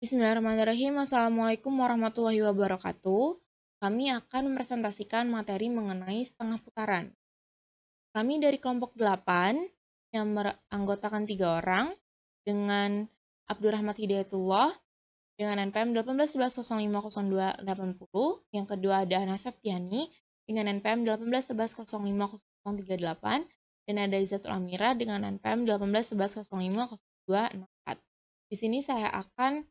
Bismillahirrahmanirrahim. Assalamualaikum warahmatullahi wabarakatuh. Kami akan mempresentasikan materi mengenai setengah putaran. Kami dari kelompok 8 yang beranggotakan 3 orang dengan Abdurrahman Hidayatullah dengan NPM 1811050280. Yang kedua ada Ana Septiani dengan NPM 1811050038 dan ada Izzatul Amira dengan NPM 1811050264. Di sini saya akan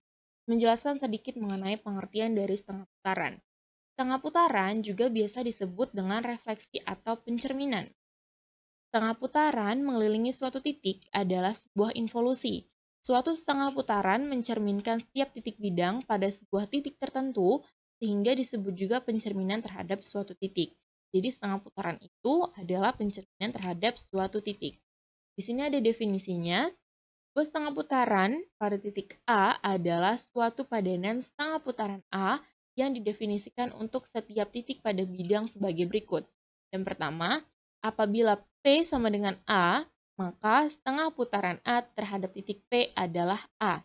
menjelaskan sedikit mengenai pengertian dari setengah putaran. Setengah putaran juga biasa disebut dengan refleksi atau pencerminan. Setengah putaran mengelilingi suatu titik adalah sebuah involusi. Suatu setengah putaran mencerminkan setiap titik bidang pada sebuah titik tertentu, sehingga disebut juga pencerminan terhadap suatu titik. Jadi setengah putaran itu adalah pencerminan terhadap suatu titik. Di sini ada definisinya. Sebuah setengah putaran pada titik A adalah suatu padanan setengah putaran A yang didefinisikan untuk setiap titik pada bidang sebagai berikut. Yang pertama, apabila P sama dengan A, maka setengah putaran A terhadap titik P adalah A.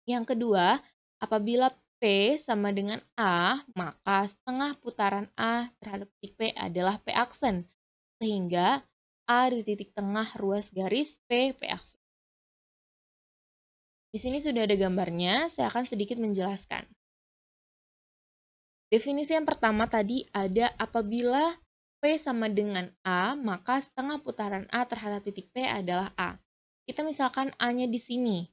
Yang kedua, apabila P sama dengan A, maka setengah putaran A terhadap titik P adalah P aksen. Sehingga A di titik tengah ruas garis P aksen. Di sini sudah ada gambarnya, saya akan sedikit menjelaskan. Definisi yang pertama tadi ada apabila P sama dengan A, maka setengah putaran A terhadap titik P adalah A. Kita misalkan A-nya di sini.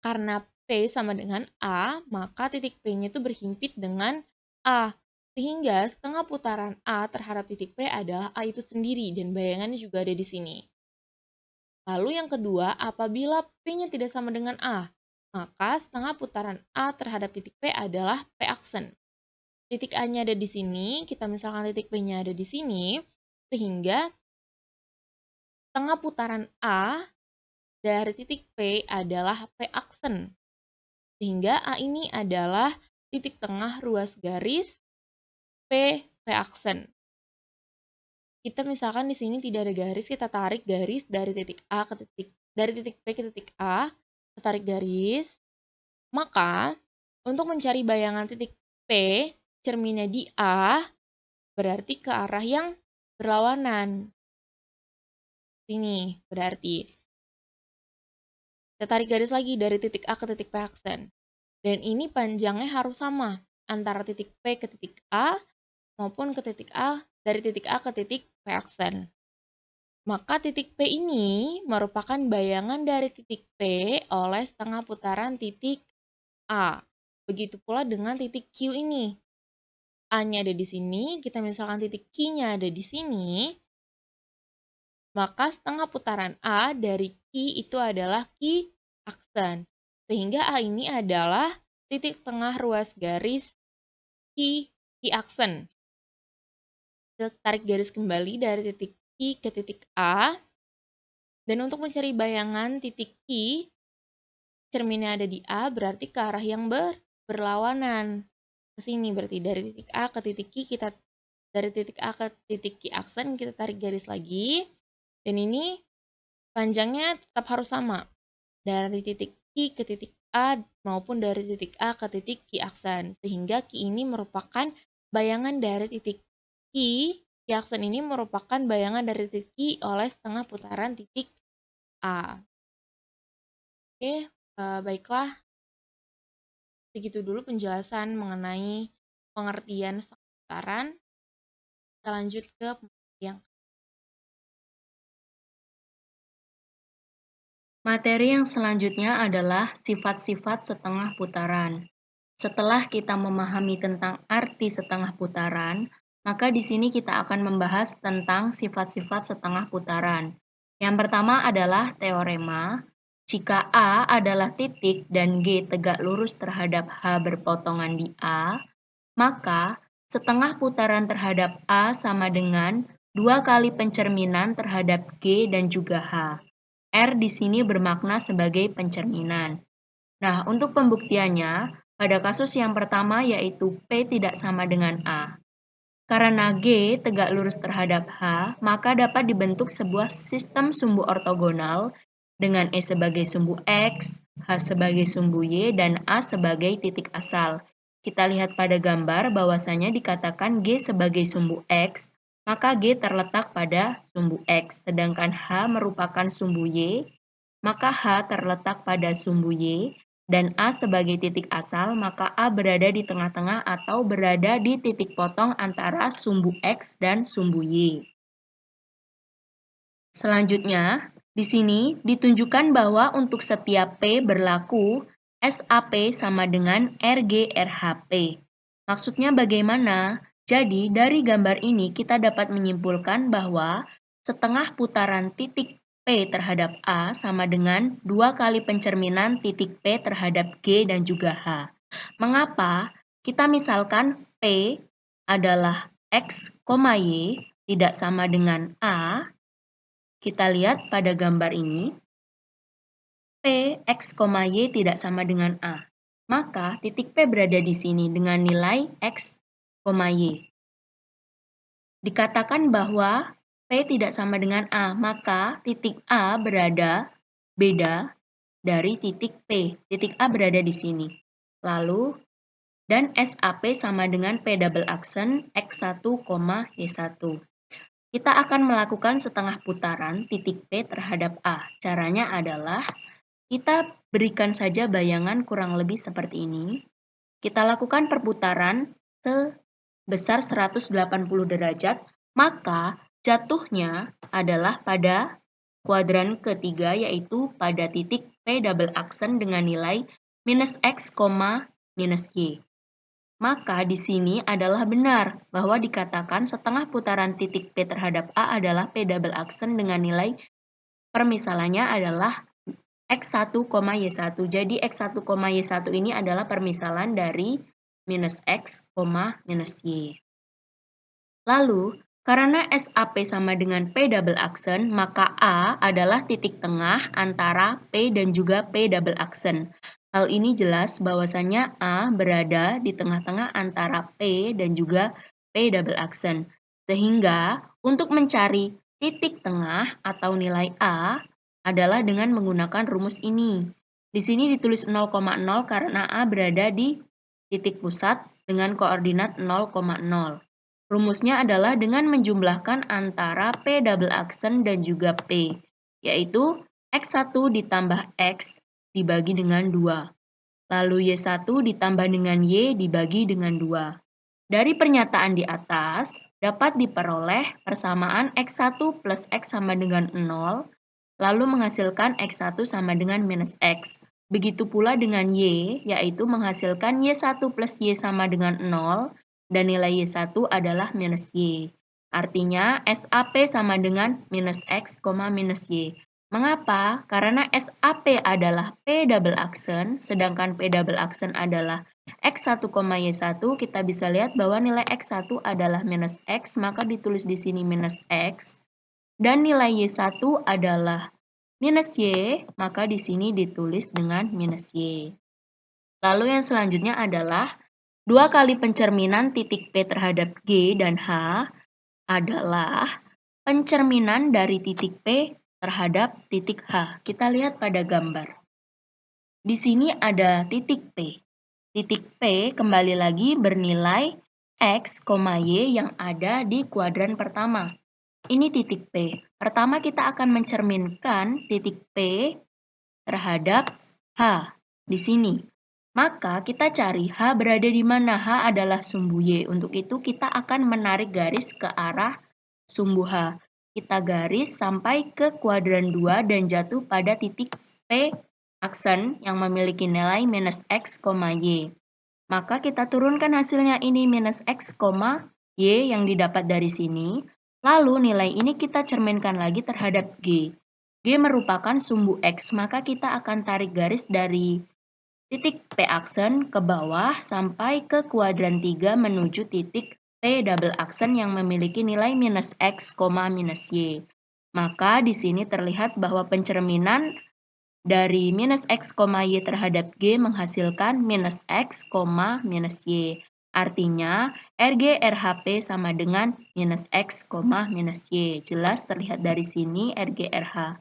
Karena P sama dengan A, maka titik P-nya itu berhimpit dengan A. Sehingga setengah putaran A terhadap titik P adalah A itu sendiri, dan bayangannya juga ada di sini. Lalu yang kedua, apabila P-nya tidak sama dengan A, maka setengah putaran A terhadap titik P adalah P aksen. Titik A-nya ada di sini, kita misalkan titik P-nya ada di sini, sehingga setengah putaran A dari titik P adalah P aksen. Sehingga A ini adalah titik tengah ruas garis P aksen. Kita misalkan di sini tidak ada garis, kita tarik garis dari titik A ke dari titik P ke titik A, kita tarik garis. Maka, untuk mencari bayangan titik P, cerminnya di A, berarti ke arah yang berlawanan. Sini, berarti. Kita tarik garis lagi dari titik A ke titik P aksen. Dan ini panjangnya harus sama, antara titik P ke titik A, maupun ke titik A, dari titik A ke titik P aksen. Maka titik P ini merupakan bayangan dari titik P oleh setengah putaran titik A. Begitu pula dengan titik Q ini. A-nya ada di sini, kita misalkan titik Q-nya ada di sini, maka setengah putaran A dari Q itu adalah Q aksen. Sehingga A ini adalah titik tengah ruas garis Q aksen. Kita tarik garis kembali dari titik Q ke titik A. Dan untuk mencari bayangan titik Q, cerminnya ada di A, berarti ke arah yang berlawanan. Ke sini berarti dari titik A ke titik Q, dari titik A ke titik Q aksen, kita tarik garis lagi. Dan ini panjangnya tetap harus sama. Dari titik Q ke titik A maupun dari titik A ke titik Q aksen. Sehingga Q ini merupakan bayangan dari titik Q aksen ini merupakan bayangan dari titik Q oleh setengah putaran titik A. Oke, baiklah. Segitu dulu penjelasan mengenai pengertian setengah putaran. Kita lanjut ke yang Materi yang selanjutnya adalah sifat-sifat setengah putaran. Setelah kita memahami tentang arti setengah putaran, maka di sini kita akan membahas tentang sifat-sifat setengah putaran. Yang pertama adalah teorema. Jika A adalah titik dan G tegak lurus terhadap H berpotongan di A, maka setengah putaran terhadap A sama dengan 2 kali pencerminan terhadap G dan juga H. R di sini bermakna sebagai pencerminan. Nah, untuk pembuktiannya, pada kasus yang pertama yaitu P tidak sama dengan A. Karena G tegak lurus terhadap H, maka dapat dibentuk sebuah sistem sumbu ortogonal dengan E sebagai sumbu X, H sebagai sumbu Y, dan A sebagai titik asal. Kita lihat pada gambar bahwasanya dikatakan G sebagai sumbu X, maka G terletak pada sumbu X, sedangkan H merupakan sumbu Y, maka H terletak pada sumbu Y, dan A sebagai titik asal, maka A berada di tengah-tengah atau berada di titik potong antara sumbu X dan sumbu Y. Selanjutnya, di sini ditunjukkan bahwa untuk setiap P berlaku SAP sama dengan RG/RHP. Maksudnya bagaimana? Jadi, dari gambar ini kita dapat menyimpulkan bahwa setengah putaran titik P terhadap A sama dengan 2 kali pencerminan titik P terhadap G dan juga H. Mengapa? Kita misalkan P adalah X, Y tidak sama dengan A. Kita lihat pada gambar ini, P, X, Y tidak sama dengan A. Maka titik P berada di sini dengan nilai X, Y. Dikatakan bahwa P tidak sama dengan A, maka titik A berada beda dari titik P. Titik A berada di sini. Lalu, dan SAP sama dengan P double aksen X1, Y1. Kita akan melakukan setengah putaran titik P terhadap A. Caranya adalah kita berikan saja bayangan kurang lebih seperti ini. Kita lakukan perputaran sebesar 180 derajat, maka jatuhnya adalah pada kuadran ketiga, yaitu pada titik P double aksen dengan nilai minus X, minus Y. Maka di sini adalah benar bahwa dikatakan setengah putaran titik P terhadap A adalah P double aksen dengan nilai permisalannya adalah X1, Y1. Jadi X1, Y1 ini adalah permisalan dari minus X, minus Y. Lalu, karena SAP sama dengan P double aksen, maka A adalah titik tengah antara P dan juga P double aksen. Hal ini jelas bahwasannya A berada di tengah-tengah antara P dan juga P double aksen. Sehingga untuk mencari titik tengah atau nilai A adalah dengan menggunakan rumus ini. Di sini ditulis 0,0 karena A berada di titik pusat dengan koordinat 0,0. Rumusnya adalah dengan menjumlahkan antara P double aksen dan juga P, yaitu X1 ditambah X dibagi dengan 2. Lalu Y1 ditambah dengan Y dibagi dengan 2. Dari pernyataan di atas, dapat diperoleh persamaan X1 plus X sama dengan 0, lalu menghasilkan X1 sama dengan minus X. Begitu pula dengan Y, yaitu menghasilkan Y1 plus Y sama dengan 0, dan nilai Y1 adalah minus Y. Artinya, SAP sama dengan minus X, minus Y. Mengapa? Karena SAP adalah P double aksen, sedangkan P double aksen adalah X1, Y1, kita bisa lihat bahwa nilai X1 adalah minus X, maka ditulis di sini minus X. Dan nilai Y1 adalah minus Y, maka di sini ditulis dengan minus Y. Lalu yang selanjutnya adalah 2 kali pencerminan titik P terhadap G dan H adalah pencerminan dari titik P terhadap titik H. Kita lihat pada gambar. Di sini ada titik P. Titik P kembali lagi bernilai X, Y yang ada di kuadran pertama. Ini titik P. Pertama kita akan mencerminkan titik P terhadap H di sini. Maka kita cari H berada di mana. H adalah sumbu Y. Untuk itu kita akan menarik garis ke arah sumbu H. Kita garis sampai ke kuadran 2 dan jatuh pada titik P aksen yang memiliki nilai minus X, Y. Maka kita turunkan hasilnya ini minus X, Y yang didapat dari sini. Lalu nilai ini kita cerminkan lagi terhadap G. G merupakan sumbu X, maka kita akan tarik garis dari titik P aksen ke bawah sampai ke kuadran 3 menuju titik P double aksen yang memiliki nilai minus X, minus Y. Maka di sini terlihat bahwa pencerminan dari minus X, Y terhadap G menghasilkan minus X, minus Y. Artinya, RG/RHP sama dengan minus X, minus Y. Jelas terlihat dari sini RG/RH.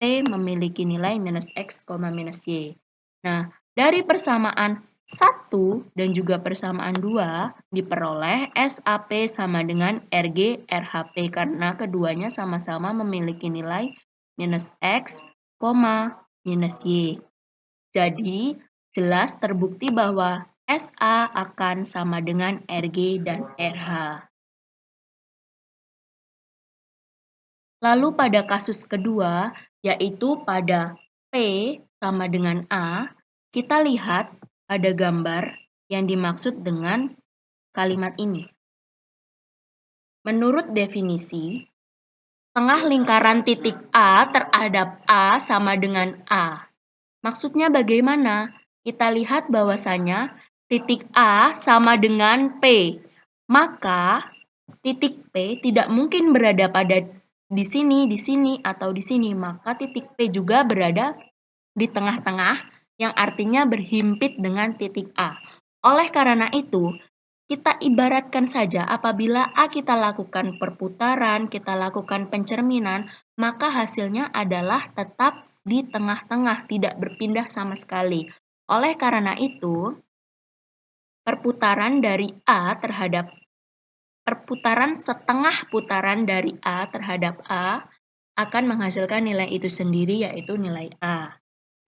P memiliki nilai minus X, minus Y. Nah, dari persamaan 1 dan juga persamaan 2 diperoleh SAP sama dengan RG RHP karena keduanya sama-sama memiliki nilai minus X, minus Y. Jadi, jelas terbukti bahwa SA akan sama dengan RG dan RH. Lalu pada kasus kedua, yaitu pada P sama dengan A, kita lihat ada gambar yang dimaksud dengan kalimat ini. Menurut definisi, tengah lingkaran titik A terhadap A sama dengan A. Maksudnya bagaimana? Kita lihat bahwasanya titik A sama dengan P. Maka titik P tidak mungkin berada pada di sini, atau di sini. Maka titik P juga berada di tengah-tengah yang artinya berhimpit dengan titik A. Oleh karena itu, kita ibaratkan saja apabila A kita lakukan perputaran, kita lakukan pencerminan, maka hasilnya adalah tetap di tengah-tengah, tidak berpindah sama sekali. Oleh karena itu, perputaran setengah putaran dari A terhadap A akan menghasilkan nilai itu sendiri, yaitu nilai A.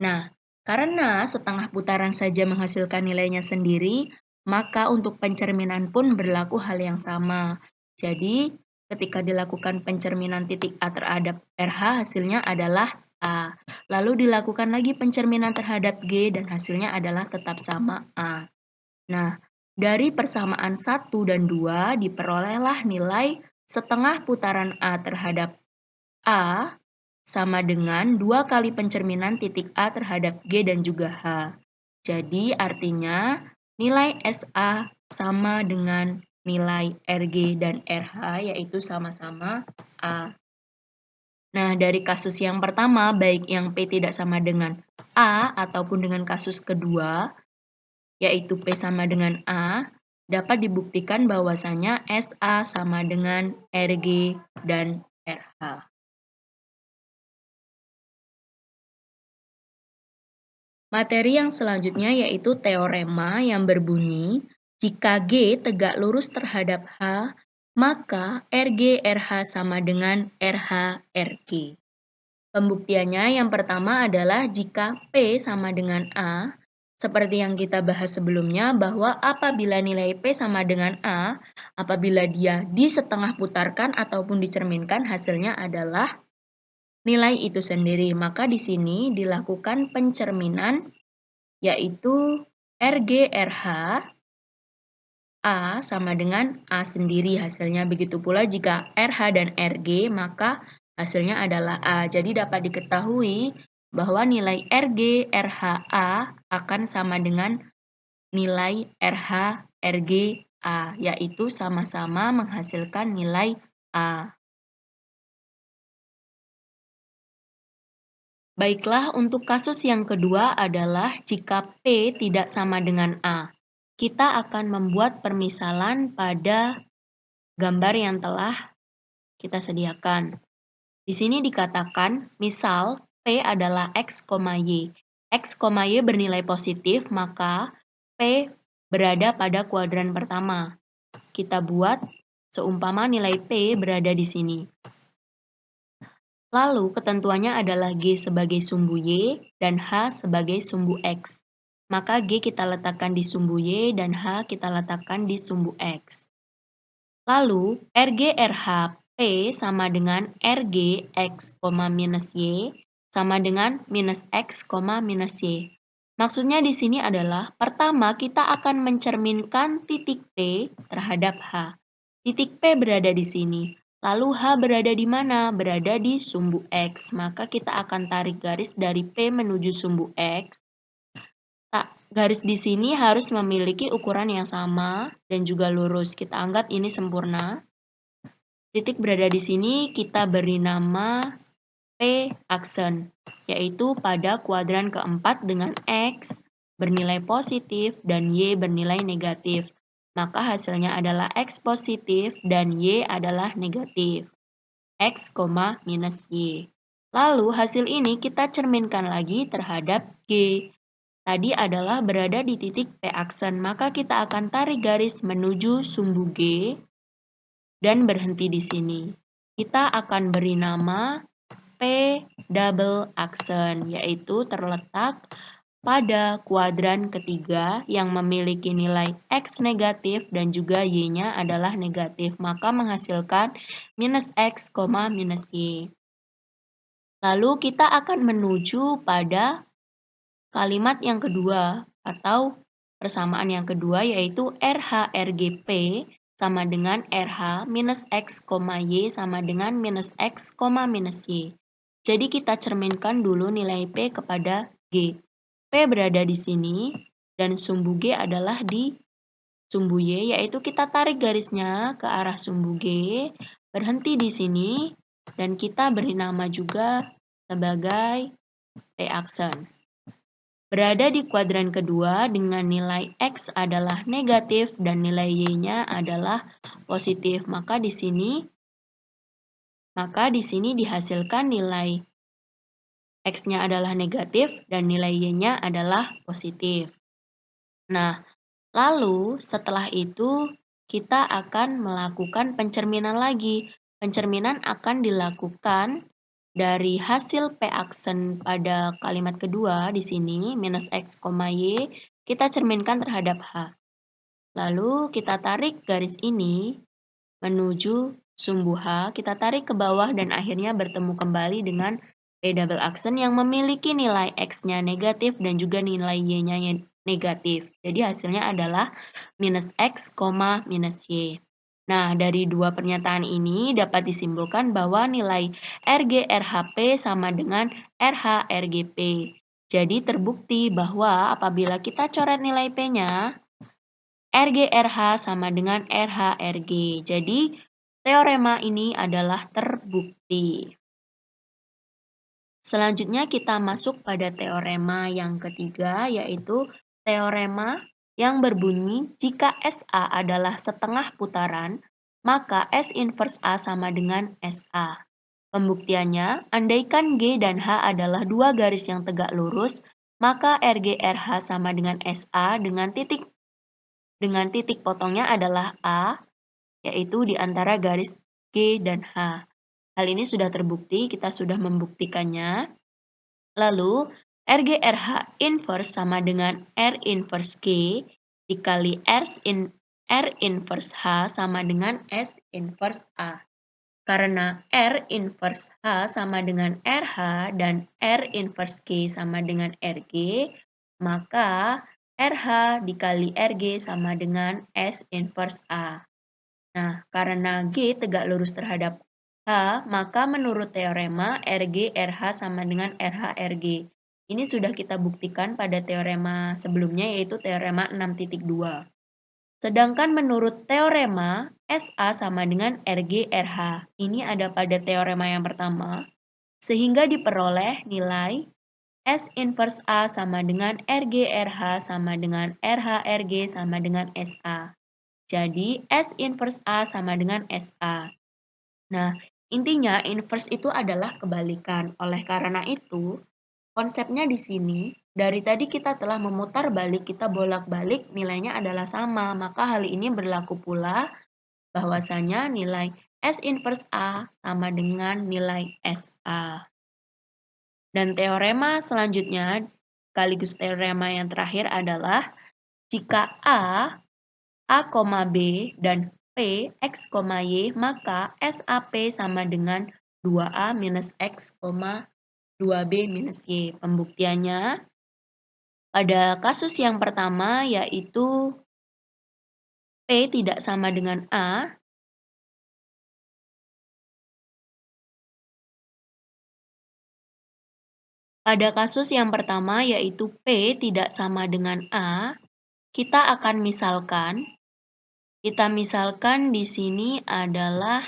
Nah, karena setengah putaran saja menghasilkan nilainya sendiri, maka untuk pencerminan pun berlaku hal yang sama. Jadi, ketika dilakukan pencerminan titik A terhadap RH, hasilnya adalah A. Lalu dilakukan lagi pencerminan terhadap G dan hasilnya adalah tetap sama A. Nah, dari persamaan 1 dan 2 diperolehlah nilai setengah putaran A terhadap A sama dengan 2 kali pencerminan titik A terhadap G dan juga H. Jadi artinya nilai SA sama dengan nilai RG dan RH, yaitu sama-sama A. Nah, dari kasus yang pertama, baik yang P tidak sama dengan A ataupun dengan kasus kedua, yaitu P sama dengan A, dapat dibuktikan bahwasanya SA sama dengan RG dan RH. Materi yang selanjutnya yaitu teorema yang berbunyi, jika G tegak lurus terhadap H, maka RG RH sama dengan RH RG. Pembuktiannya yang pertama adalah jika P sama dengan A, seperti yang kita bahas sebelumnya bahwa apabila nilai P sama dengan A, apabila dia disetengah putarkan ataupun dicerminkan, hasilnya adalah nilai itu sendiri. Maka di sini dilakukan pencerminan yaitu RG RH A sama dengan A sendiri hasilnya. Begitu pula jika RH dan RG, maka hasilnya adalah A. Jadi dapat diketahui bahwa nilai RG RH A akan sama dengan nilai RH RG A, yaitu sama-sama menghasilkan nilai A. Baiklah, untuk kasus yang kedua adalah jika P tidak sama dengan A. Kita akan membuat permisalan pada gambar yang telah kita sediakan. Di sini dikatakan, misal P adalah X, Y. X, Y bernilai positif, maka P berada pada kuadran pertama. Kita buat seumpama nilai P berada di sini. Lalu ketentuannya adalah G sebagai sumbu Y dan H sebagai sumbu X. Maka G kita letakkan di sumbu Y dan H kita letakkan di sumbu X. Lalu RG RH P sama dengan RG X, minus Y sama dengan minus X, minus Y. Maksudnya di sini adalah pertama kita akan mencerminkan titik P terhadap H. Titik P berada di sini. Lalu H berada di mana? Berada di sumbu X. Maka kita akan tarik garis dari P menuju sumbu X. Garis di sini harus memiliki ukuran yang sama dan juga lurus. Kita anggap ini sempurna. Titik berada di sini kita beri nama P aksen, yaitu pada kuadran keempat dengan X bernilai positif dan Y bernilai negatif. Maka hasilnya adalah X positif dan Y adalah negatif. X, minus Y. Lalu hasil ini kita cerminkan lagi terhadap G. Tadi adalah berada di titik P aksen, maka kita akan tarik garis menuju sumbu G dan berhenti di sini. Kita akan beri nama P double aksen, yaitu terletak pada kuadran ketiga yang memiliki nilai X negatif dan juga Y-nya adalah negatif, maka menghasilkan minus X, minus Y. Lalu kita akan menuju pada kalimat yang kedua atau persamaan yang kedua, yaitu RH RGP sama dengan RH minus X, Y sama dengan minus X, minus Y. Jadi kita cerminkan dulu nilai P kepada G. P berada di sini dan sumbu G adalah di sumbu Y, yaitu kita tarik garisnya ke arah sumbu G, berhenti di sini, dan kita beri nama juga sebagai P aksen. Berada di kuadran kedua dengan nilai X adalah negatif dan nilai Y-nya adalah positif. Maka di sini dihasilkan nilai X-nya adalah negatif dan nilai Y-nya adalah positif. Nah, lalu setelah itu kita akan melakukan pencerminan lagi. Pencerminan akan dilakukan dari hasil P aksen pada kalimat kedua di sini, minus X, Y, kita cerminkan terhadap H. Lalu kita tarik garis ini menuju sumbu H, kita tarik ke bawah dan akhirnya bertemu kembali dengan P double aksen yang memiliki nilai X-nya negatif dan juga nilai Y-nya negatif. Jadi hasilnya adalah minus X, minus Y. Nah, dari dua pernyataan ini dapat disimpulkan bahwa nilai RG RHP sama dengan RH RGP. Jadi terbukti bahwa apabila kita coret nilai P-nya, RG RH sama dengan RH RG. Jadi teorema ini adalah terbukti. Selanjutnya kita masuk pada teorema yang ketiga, yaitu teorema yang berbunyi jika SA adalah setengah putaran, maka S inverse A sama dengan SA. Pembuktiannya, andaikan G dan H adalah dua garis yang tegak lurus, maka RG RH sama dengan SA dengan titik potongnya adalah A, yaitu di antara garis G dan H. Hal ini sudah terbukti, kita sudah membuktikannya. Lalu, RG/RH inverse sama dengan R inverse G dikali R inverse H sama dengan S inverse A. Karena R inverse H sama dengan RH dan R inverse G sama dengan RG, maka RH dikali RG sama dengan S inverse A. Nah, karena G tegak lurus terhadap H, maka menurut teorema RG RH sama dengan RH RG. Ini sudah kita buktikan pada teorema sebelumnya, yaitu teorema 6.2. Sedangkan menurut teorema SA sama dengan RG RH. Ini ada pada teorema yang pertama, sehingga diperoleh nilai S inverse A sama dengan RG RH sama dengan RH RG sama dengan SA. Jadi, S inverse A sama dengan SA. Nah, intinya inverse itu adalah kebalikan. Oleh karena itu, konsepnya di sini, dari tadi kita telah memutar balik, kita bolak-balik, nilainya adalah sama. Maka hal ini berlaku pula bahwasanya nilai S inverse A sama dengan nilai SA. Dan teorema selanjutnya, sekaligus teorema yang terakhir adalah jika A, B, dan P, X, Y, maka SAP sama dengan 2A minus X, 2B minus Y. Pembuktiannya, pada kasus yang pertama yaitu P tidak sama dengan A, kita akan misalkan di sini adalah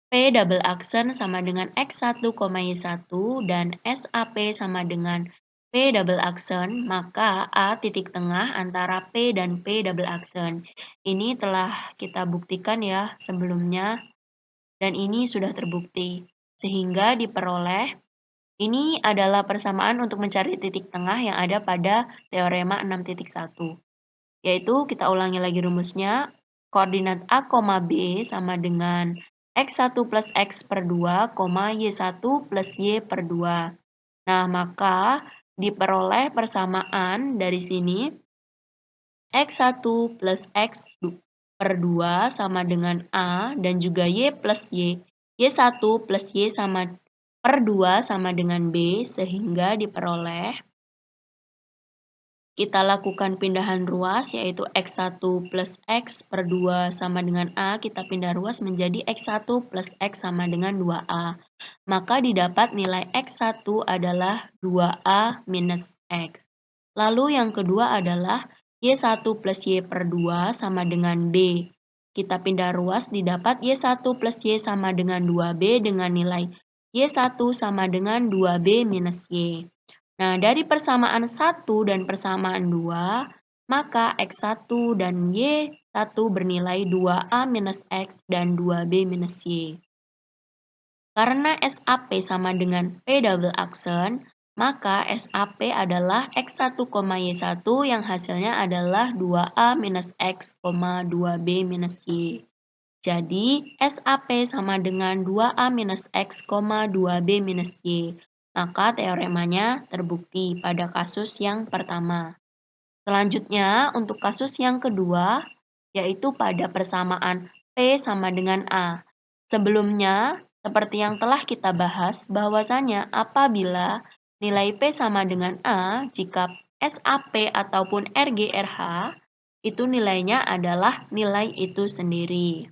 P double aksen sama dengan X1, Y1 dan SAP sama dengan P double aksen, maka A titik tengah antara P dan P double aksen. Ini telah kita buktikan ya sebelumnya, dan ini sudah terbukti. Sehingga diperoleh, ini adalah persamaan untuk mencari titik tengah yang ada pada teorema 6.1. Yaitu kita ulangi lagi rumusnya, koordinat A, B sama dengan X1 plus X per 2, Y1 plus Y per 2. Nah, maka diperoleh persamaan dari sini X1 plus X per 2 sama dengan A dan juga Y plus Y. Y1 plus Y sama per 2 sama dengan B, sehingga diperoleh kita lakukan pindahan ruas, yaitu X1 plus X per 2 sama dengan A, kita pindah ruas menjadi X1 plus X sama dengan 2A. Maka didapat nilai X1 adalah 2A minus X. Lalu yang kedua adalah Y1 plus Y per 2 sama dengan B. Kita pindah ruas didapat Y1 plus Y sama dengan 2B dengan nilai Y1 sama dengan 2B minus Y. Nah, dari persamaan 1 dan persamaan 2, maka X1 dan Y1 bernilai 2A minus X dan 2B minus Y. Karena SAP sama dengan P double aksen, maka SAP adalah X1, Y1 yang hasilnya adalah 2A minus X, 2B minus Y. Jadi, SAP sama dengan 2A minus X, 2B minus Y. Maka teoremanya terbukti pada kasus yang pertama. Selanjutnya, untuk kasus yang kedua, yaitu pada persamaan P sama dengan A. Sebelumnya, seperti yang telah kita bahas, bahwasanya apabila nilai P sama dengan A, jika SAP ataupun RGRH, itu nilainya adalah nilai itu sendiri.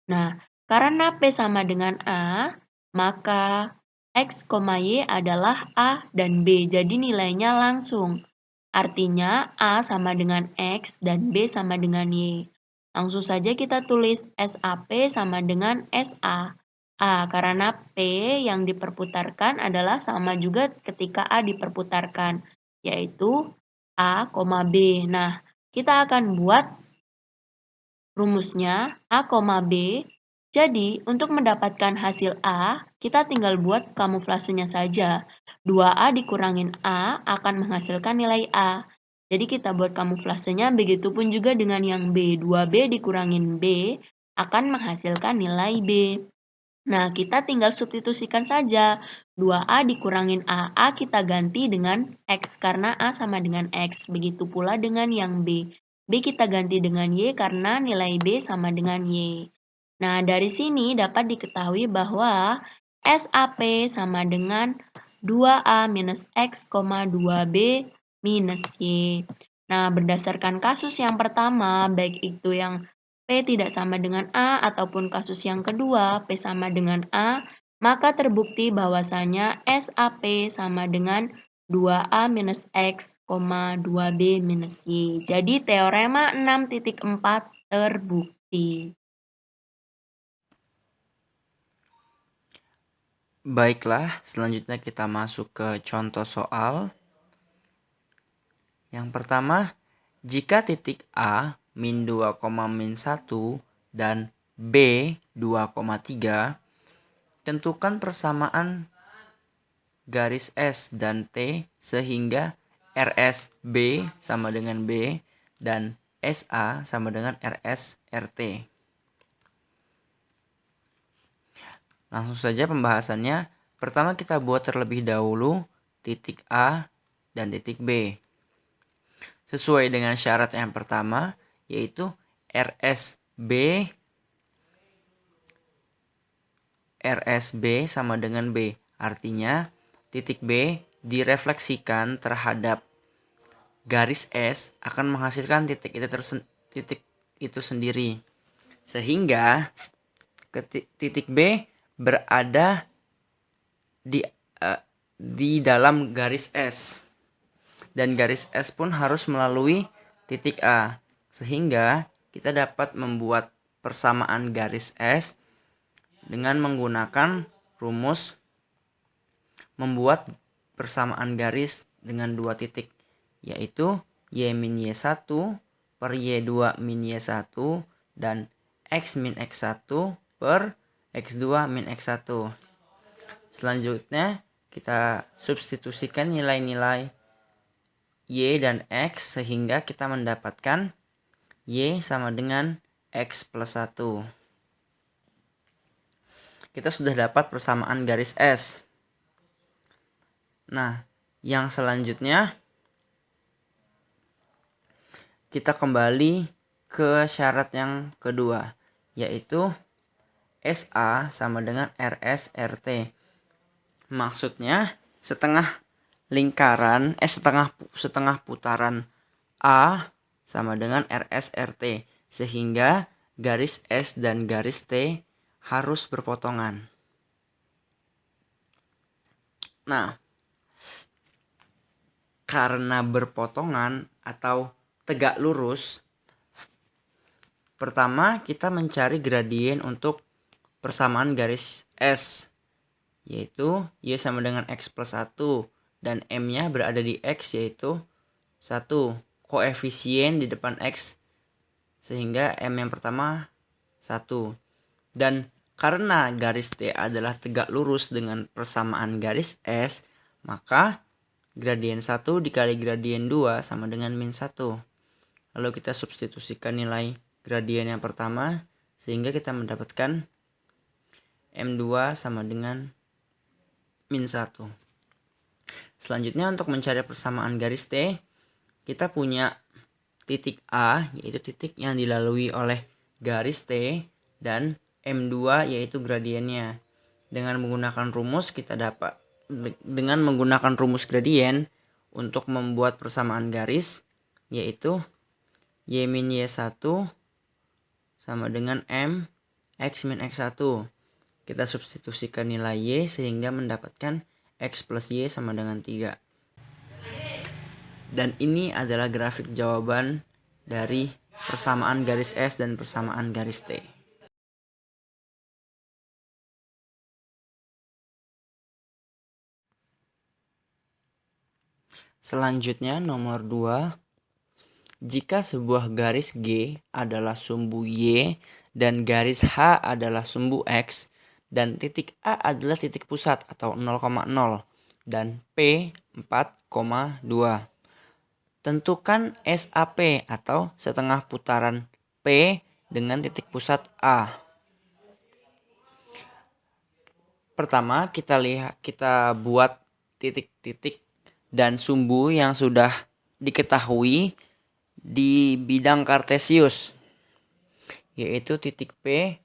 Nah, karena P sama dengan A, maka X, Y adalah A dan B, jadi nilainya langsung. Artinya A sama dengan X dan B sama dengan Y. Langsung saja kita tulis SAP sama dengan SA. A karena P yang diperputarkan adalah sama juga ketika A diperputarkan, yaitu A, B. Nah, kita akan buat rumusnya A, B. Jadi, untuk mendapatkan hasil A, kita tinggal buat kamuflasenya saja. 2A dikurangin A akan menghasilkan nilai A. Jadi, kita buat kamuflasenya, begitupun juga dengan yang B. 2B dikurangin B akan menghasilkan nilai B. Nah, kita tinggal substitusikan saja. 2A dikurangin A kita ganti dengan X karena A sama dengan X. Begitu pula dengan yang B. B kita ganti dengan Y karena nilai B sama dengan Y. Nah, dari sini dapat diketahui bahwa SAP sama dengan 2A minus X, 2B minus Y. Nah, berdasarkan kasus yang pertama, baik itu yang P tidak sama dengan A ataupun kasus yang kedua P sama dengan A, maka terbukti bahwasanya SAP sama dengan 2A minus X, 2B minus Y. Jadi teorema 6.4 terbukti. Baiklah, selanjutnya kita masuk ke contoh soal. Yang pertama, jika titik A min 2, min 1 dan B 2,3, tentukan persamaan garis S dan T sehingga RS B sama dengan B dan SA sama dengan RS RT. Langsung saja pembahasannya. Pertama kita buat terlebih dahulu titik A dan titik B. Sesuai dengan syarat yang pertama, yaitu RSB sama dengan B. Artinya, titik B direfleksikan terhadap garis S akan menghasilkan titik itu sendiri. Sehingga titik B berada di dalam garis S. Dan garis S pun harus melalui titik A. Sehingga kita dapat membuat persamaan garis S dengan menggunakan rumus membuat persamaan garis dengan dua titik, yaitu Y min Y1 per Y2 min Y1 dan X min X1 per X2 min X1. Selanjutnya kita substitusikan nilai-nilai Y dan X sehingga kita mendapatkan Y sama dengan X plus 1. Kita sudah dapat persamaan garis S. Nah, yang selanjutnya kita kembali ke syarat yang kedua, yaitu SA sama dengan RS RT. Maksudnya setengah putaran A sama dengan RS RT, sehingga garis S dan garis T harus berpotongan. Nah, karena berpotongan atau tegak lurus, pertama kita mencari gradien untuk persamaan garis S, yaitu Y sama dengan X plus 1 dan M-nya berada di X, yaitu 1. Koefisien di depan X sehingga M yang pertama 1. Dan karena garis T adalah tegak lurus dengan persamaan garis S, maka gradien 1 dikali gradien 2 sama dengan min 1. Lalu kita substitusikan nilai gradien yang pertama sehingga kita mendapatkan M2 sama dengan min 1. Selanjutnya untuk mencari persamaan garis T, kita punya titik A, yaitu titik yang dilalui oleh garis T, dan M2 yaitu gradiennya. Dengan menggunakan rumus gradien untuk membuat persamaan garis, yaitu Y min Y1 sama dengan M X min X1. Kita substitusikan nilai Y sehingga mendapatkan X plus Y sama dengan 3. Dan ini adalah grafik jawaban dari persamaan garis S dan persamaan garis T. Selanjutnya nomor 2. Jika sebuah garis G adalah sumbu Y dan garis H adalah sumbu X, dan titik A adalah titik pusat atau 0,0 dan P 4,2. Tentukan SAP atau setengah putaran P dengan titik pusat A. Pertama kita buat titik-titik dan sumbu yang sudah diketahui di bidang kartesius, yaitu titik P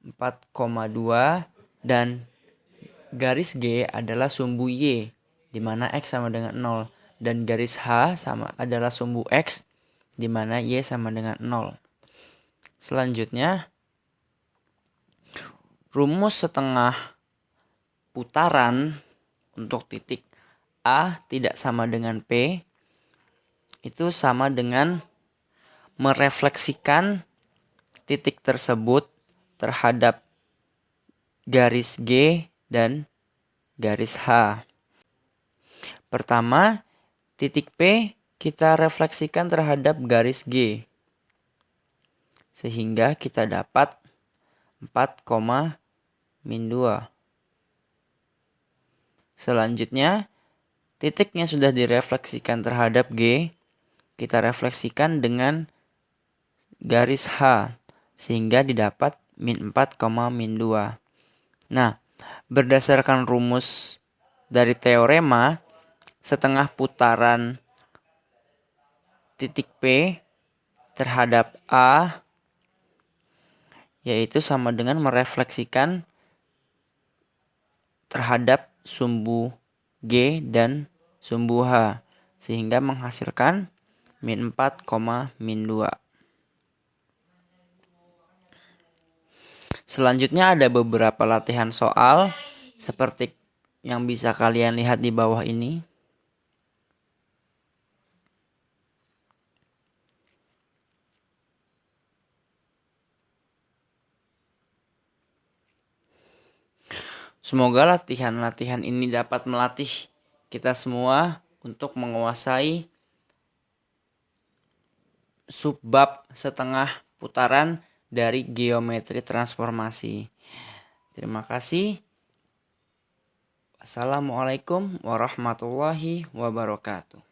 4,2 dan garis G adalah sumbu Y di mana X sama dengan 0 dan garis H adalah sumbu X di mana Y sama dengan 0. Selanjutnya, rumus setengah putaran untuk titik A tidak sama dengan P itu sama dengan merefleksikan titik tersebut terhadap garis G dan garis H. Pertama, titik P kita refleksikan terhadap garis G, sehingga kita dapat 4,-2. Selanjutnya, titiknya sudah direfleksikan terhadap G, kita refleksikan dengan garis H, sehingga didapat min 4,-2. Nah, berdasarkan rumus dari teorema, setengah putaran titik P terhadap A yaitu sama dengan merefleksikan terhadap sumbu G dan sumbu H, sehingga menghasilkan min 4,-2. Selanjutnya ada beberapa latihan soal seperti yang bisa kalian lihat di bawah ini. Semoga latihan-latihan ini dapat melatih kita semua untuk menguasai subbab setengah putaran dari geometri transformasi. Terima kasih. Assalamualaikum warahmatullahi wabarakatuh.